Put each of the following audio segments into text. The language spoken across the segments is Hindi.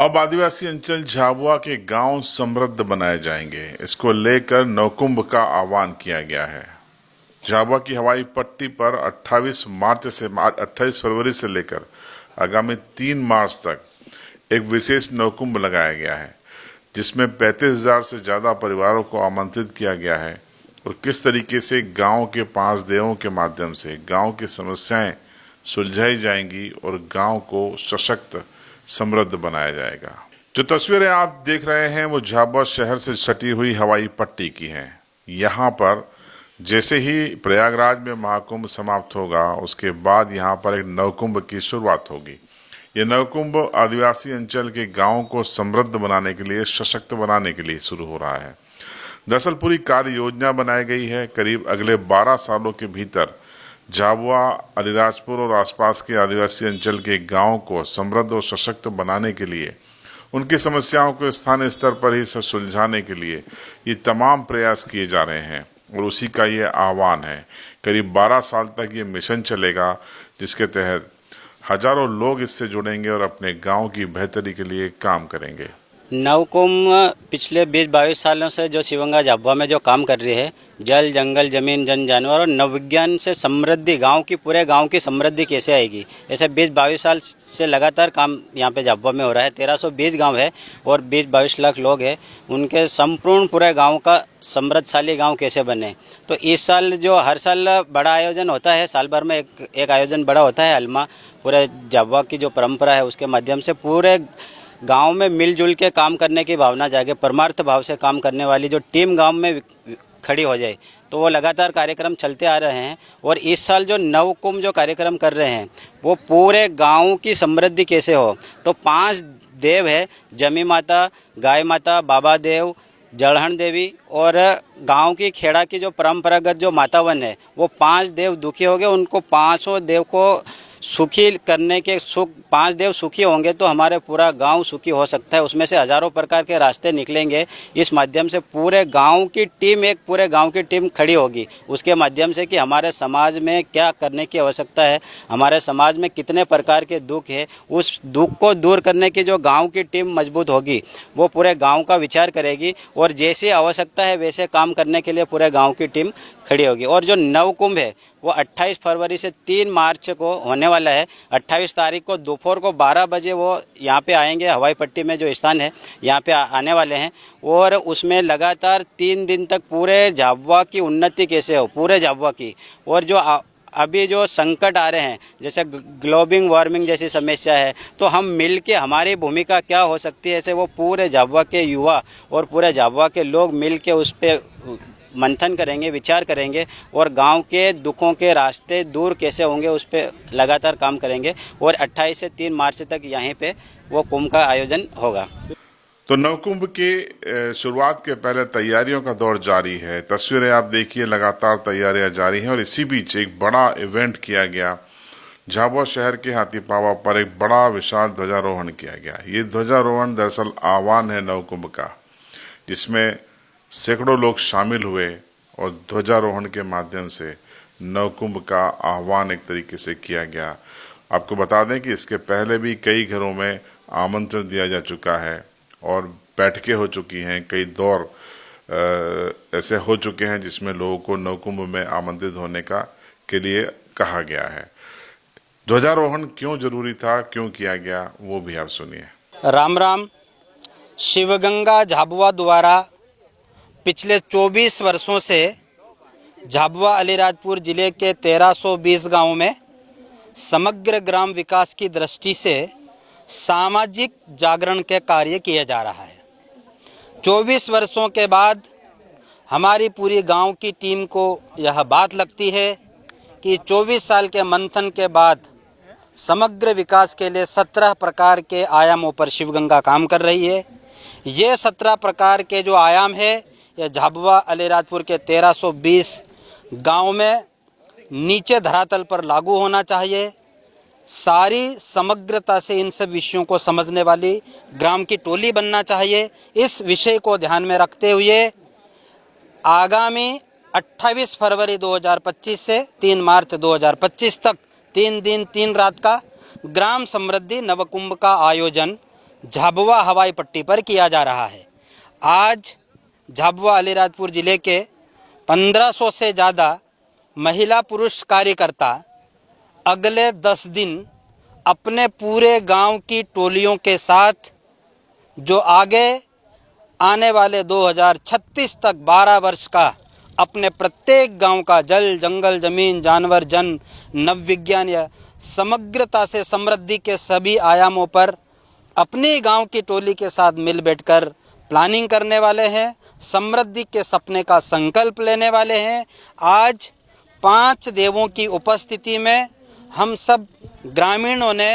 अब आदिवासी अंचल झाबुआ के गांव समृद्ध बनाए जाएंगे। इसको लेकर नवकुंभ का आह्वान किया गया है। झाबुआ की हवाई पट्टी पर 28 फरवरी से लेकर आगामी 3 मार्च तक एक विशेष नवकुंभ लगाया गया है, जिसमें 35,000 से ज्यादा परिवारों को आमंत्रित किया गया है और किस तरीके से गांव के 5 देवों के माध्यम से गांव की समस्याएं सुलझाई जाएंगी और गांव को सशक्त समृद्ध बनाया जाएगा। जो तस्वीरें आप देख रहे हैं वो झाबुआ शहर से सटी हुई हवाई पट्टी की हैं। यहाँ पर जैसे ही प्रयागराज में महाकुंभ समाप्त होगा, उसके बाद यहाँ पर एक नवकुंभ की शुरुआत होगी। ये नवकुंभ आदिवासी अंचल के गांवों को समृद्ध बनाने के लिए, सशक्त बनाने के लिए शुरू हो रहा है। दरअसल पूरी कार्य योजना बनाई गई है। करीब अगले 12 सालों के भीतर झाबुआ, अलीराजपुर और आसपास के आदिवासी अंचल के गांवों को समृद्ध और सशक्त बनाने के लिए, उनकी समस्याओं को स्थानीय स्तर पर ही सुलझाने के लिए ये तमाम प्रयास किए जा रहे हैं और उसी का ये आह्वान है। करीब 12 साल तक ये मिशन चलेगा, जिसके तहत हजारों लोग इससे जुड़ेंगे और अपने गांव की बेहतरी के लिए काम करेंगे। नवकुंभ पिछले 20-22 सालों से जो शिवगंगा झाबुआ में जो काम कर रही है, जल, जंगल, जमीन, जन, जानवर और नवविज्ञान से समृद्धि, गांव की, पूरे गांव की समृद्धि कैसे आएगी, ऐसे 20-22 साल से लगातार काम यहाँ पे झाबुआ में हो रहा है। 1320 गांव है और 20-22 लाख लोग हैं। उनके संपूर्ण पूरे गांव का समृद्धशाली गांव कैसे बने। तो इस साल जो हर साल बड़ा आयोजन होता है, साल भर में एक आयोजन बड़ा होता है हलमा, पूरे झाबुआ की जो परंपरा है उसके माध्यम से पूरे गांव में मिलजुल के काम करने की भावना जागे, परमार्थ भाव से काम करने वाली जो टीम गांव में खड़ी हो जाए। तो वो लगातार कार्यक्रम चलते आ रहे हैं और इस साल जो नवकुंभ जो कार्यक्रम कर रहे हैं वो पूरे गांव की समृद्धि कैसे हो। तो 5 देव है, जमी माता, गाय माता, बाबा देव, जड़हन देवी और गांव की खेड़ा की जो परंपरागत जो मातावन है, वो 5 देव दुखी हो गए, उनको 5 देव को सुखी करने के 5 देव सुखी होंगे तो हमारे पूरा गांव सुखी हो सकता है। उसमें से हजारों प्रकार के रास्ते निकलेंगे। इस माध्यम से पूरे गांव की टीम, एक पूरे गांव की टीम खड़ी होगी उसके माध्यम से कि हमारे समाज में क्या करने की आवश्यकता है, हमारे समाज में कितने प्रकार के दुख है, उस दुख को दूर करने की जो गांव की टीम मजबूत होगी वो पूरे गाँव का विचार करेगी और जैसी आवश्यकता है वैसे काम करने के लिए पूरे गाँव की टीम खड़ी होगी। और जो नवकुंभ है वो 28 फरवरी से 3 मार्च को होने वाला है। 28 तारीख को दोपहर को 12 बजे वो यहाँ पे आएंगे, हवाई पट्टी में जो स्थान है यहाँ पे आने वाले हैं और उसमें लगातार 3 दिन तक पूरे झाबुआ की उन्नति कैसे हो, पूरे झाबुआ की, और जो अभी जो संकट आ रहे हैं जैसे ग्लोबल वार्मिंग जैसी समस्या है, तो हम मिलके हमारी भूमिका क्या हो सकती है, ऐसे वो पूरे झाबुआ के युवा और पूरे झाबुआ के लोग मिलके उस पर मंथन करेंगे, विचार करेंगे और गांव के दुखों के रास्ते दूर कैसे होंगे उस पर लगातार काम करेंगे और 28 से 3 मार्च तक यहीं पे वो कुंभ का आयोजन होगा। तो नवकुंभ की शुरुआत के पहले तैयारियों का दौर जारी है। तस्वीरें आप देखिए, लगातार तैयारियां जारी हैं और इसी बीच एक बड़ा इवेंट किया गया। झाबुआ शहर के हाथीपावा पर एक बड़ा विशाल ध्वजारोहण किया गया। ये ध्वजारोहण दरअसल आह्वान है नवकुंभ का, जिसमें सैकड़ों लोग शामिल हुए और ध्वजारोहण के माध्यम से नवकुंभ का आह्वान एक तरीके से किया गया। आपको बता दें कि इसके पहले भी कई घरों में आमंत्रण दिया जा चुका है और बैठकें हो चुकी हैं, कई दौर ऐसे हो चुके हैं जिसमें लोगों को नवकुंभ में आमंत्रित होने के लिए कहा गया है। ध्वजारोहण क्यों जरूरी था, क्यों किया गया, वो भी आप सुनिए। राम राम। शिवगंगा झाबुआ द्वारा पिछले 24 वर्षों से झाबुआ अलीराजपुर जिले के 1320 गांवों में समग्र ग्राम विकास की दृष्टि से सामाजिक जागरण के कार्य किया जा रहा है। 24 वर्षों के बाद हमारी पूरी गांव की टीम को यह बात लगती है कि 24 साल के मंथन के बाद समग्र विकास के लिए 17 प्रकार के आयामों पर शिवगंगा काम कर रही है। ये 17 प्रकार के जो आयाम है ये झाबुआ अलीराजपुर के 1320 गांव में नीचे धरातल पर लागू होना चाहिए। सारी समग्रता से इन सब विषयों को समझने वाली ग्राम की टोली बनना चाहिए। इस विषय को ध्यान में रखते हुए आगामी 28 फरवरी 2025 से 3 मार्च 2025 तक 3 दिन 3 रात का ग्राम समृद्धि नवकुंभ का आयोजन झाबुआ हवाई पट्टी पर किया जा रहा है। आज झाबुआ अलीराजपुर जिले के 1500 से ज़्यादा महिला पुरुष कार्यकर्ता अगले 10 दिन अपने पूरे गांव की टोलियों के साथ जो आगे आने वाले 2036 तक 12 वर्ष का अपने प्रत्येक गांव का जल जंगल जमीन जानवर जन नवविज्ञान या समग्रता से समृद्धि के सभी आयामों पर अपने गांव की टोली के साथ मिल बैठकर प्लानिंग करने वाले हैं, समृद्धि के सपने का संकल्प लेने वाले हैं। आज 5 देवों की उपस्थिति में हम सब ग्रामीणों ने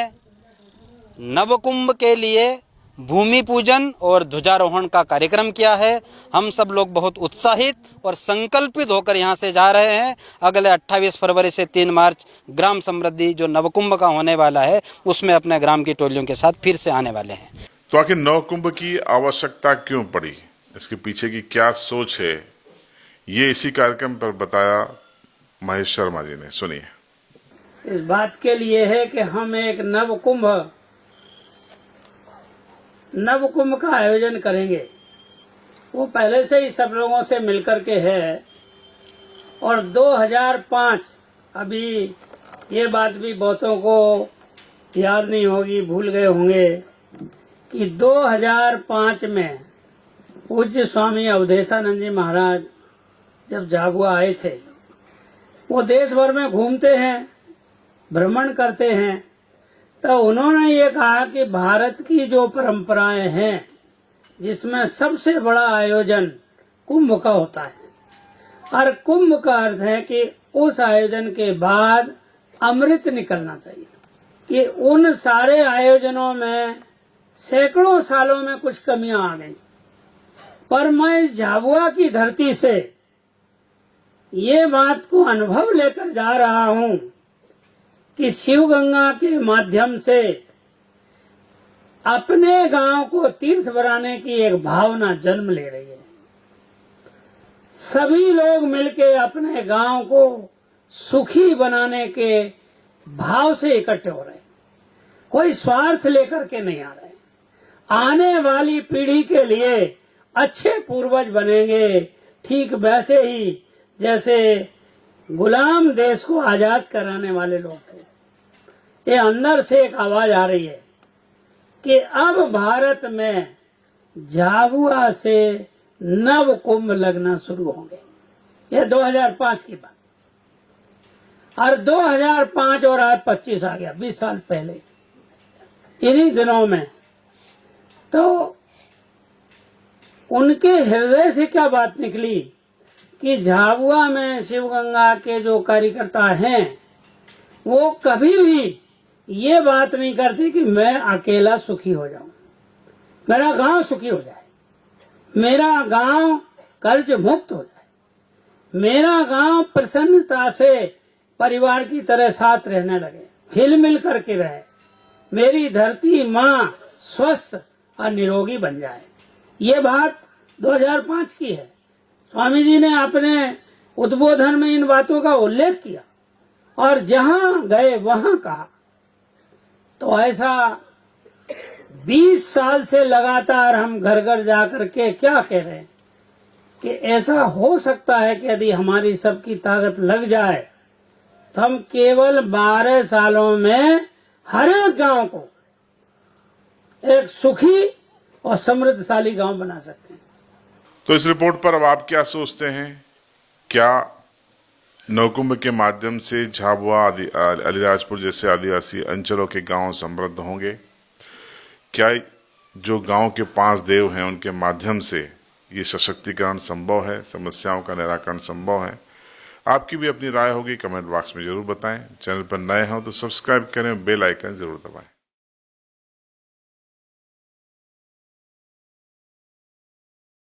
नवकुंभ के लिए भूमि पूजन और ध्वजारोहण का कार्यक्रम किया है। हम सब लोग बहुत उत्साहित और संकल्पित होकर यहाँ से जा रहे हैं। अगले 28 फरवरी से 3 मार्च ग्राम समृद्धि जो नवकुंभ का होने वाला है उसमें अपने ग्राम की टोलियों के साथ फिर से आने वाले हैं। तो आखिर नवकुंभ की आवश्यकता क्यों पड़ी, इसके पीछे की क्या सोच है, ये इसी कार्यक्रम पर बताया महेश शर्मा जी ने। सुनिए। इस बात के लिए है कि हम एक नवकुंभ का आयोजन करेंगे। वो पहले से ही सब लोगों से मिलकर के है और 2005 अभी ये बात भी बहुतों को याद नहीं होगी, भूल गए होंगे कि 2005 में पूज्य स्वामी अवधेशानंद जी महाराज जब झाबुआ आए थे, वो देश भर में घूमते हैं, भ्रमण करते हैं, तो उन्होंने ये कहा कि भारत की जो परंपराएं हैं जिसमें सबसे बड़ा आयोजन कुंभ का होता है और कुंभ का अर्थ है कि उस आयोजन के बाद अमृत निकलना चाहिए। कि उन सारे आयोजनों में सैकड़ों सालों में कुछ कमियां आ गई, पर मैं झाबुआ की धरती से ये बात को अनुभव लेकर जा रहा हूं कि शिव गंगा के माध्यम से अपने गांव को तीर्थ बनाने की एक भावना जन्म ले रही है। सभी लोग मिलके अपने गांव को सुखी बनाने के भाव से इकट्ठे हो रहे हैं, कोई स्वार्थ लेकर के नहीं आ रहे। आने वाली पीढ़ी के लिए अच्छे पूर्वज बनेंगे, ठीक वैसे ही जैसे गुलाम देश को आजाद कराने वाले लोग थे। ये अंदर से एक आवाज आ रही है कि अब भारत में झाबुआ से नव कुंभ लगना शुरू होंगे। ये 2005 की बात, और 2005 और आज 25 आ गया, 20 साल पहले इन्हीं दिनों में। तो उनके हृदय से क्या बात निकली कि झाबुआ में शिव गंगा के जो कार्यकर्ता हैं वो कभी भी ये बात नहीं करते कि मैं अकेला सुखी हो जाऊं, मेरा गांव सुखी हो जाए, मेरा गांव कर्ज मुक्त हो जाए, मेरा गांव प्रसन्नता से परिवार की तरह साथ रहने लगे, हिल मिल करके रहे, मेरी धरती माँ स्वस्थ और निरोगी बन जाए। ये बात 2005 की है। स्वामी जी ने अपने उद्बोधन में इन बातों का उल्लेख किया और जहां गए वहां कहा। तो ऐसा 20 साल से लगातार हम घर घर जाकर के क्या कह रहे हैं कि ऐसा हो सकता है कि यदि हमारी सबकी ताकत लग जाए तो हम केवल 12 सालों में हर एक गांव को एक सुखी और समृद्धशाली गांव बना सकते हैं। तो इस रिपोर्ट पर अब आप क्या सोचते हैं? क्या नवकुंभ के माध्यम से झाबुआ अलीराजपुर जैसे आदिवासी अंचलों के गांव समृद्ध होंगे? क्या जो गांव के 5 देव हैं उनके माध्यम से ये सशक्तिकरण संभव है, समस्याओं का निराकरण संभव है? आपकी भी अपनी राय होगी, कमेंट बॉक्स में जरूर बताएं। चैनल पर नए हो तो सब्सक्राइब करें, बेल आइकन जरूर दबाएं।